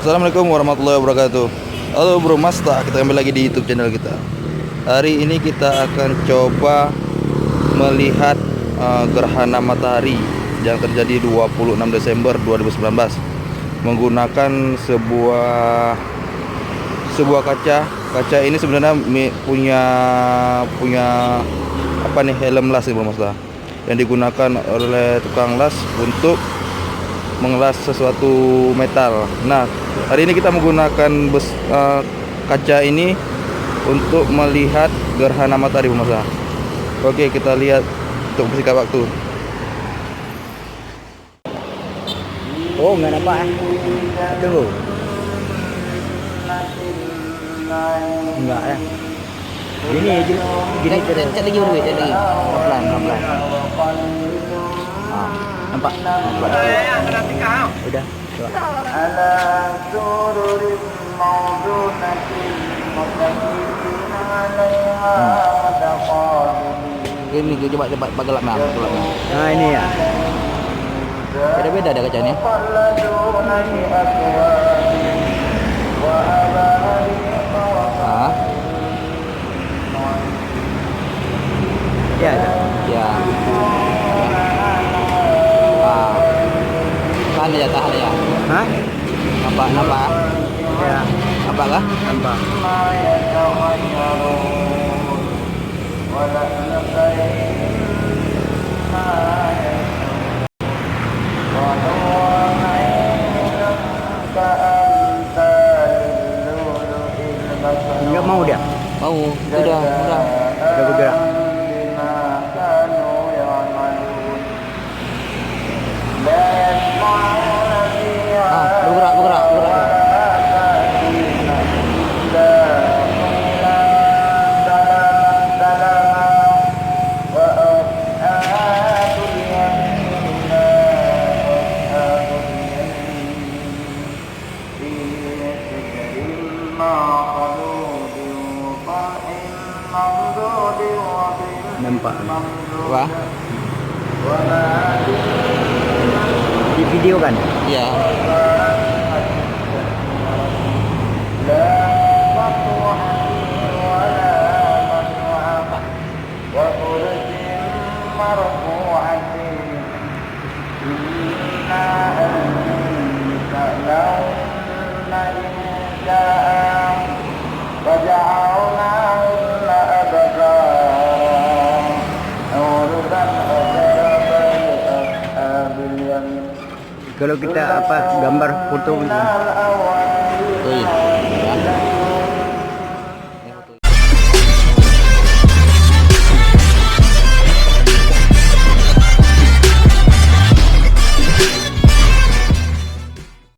Assalamualaikum warahmatullahi wabarakatuh. Halo Bro Masta, kita kembali lagi di YouTube channel kita. Hari ini kita akan coba melihat gerhana matahari yang terjadi 26 Desember 2019 menggunakan sebuah kaca. Kaca ini sebenarnya punya apa nih, helm las nih Bro Masta, yang digunakan oleh tukang las untuk mengelas sesuatu metal. Nah, hari ini kita menggunakan kaca ini untuk melihat gerhana matahari pemirsa. Oke, kita lihat untuk persingkat waktu. Oh, nggak nampak ya? Tunggu. Enggak ya? Gini cek lagi dulu, cek lagi. Pelan. Nampak? Udah. Ini coba gelapnya. Nah, ini ya. Beda-beda ada kacanya. Ya, ada. Ya. Tahan ya. Hah? Nampak? Ya, Nampak kah? nampak. Enggak mau dia? Mau, udah. Udah bergerak. Bergerak. Nampak. Wah, Di video kan? ya. Kalau kita gambar foto Oh iya.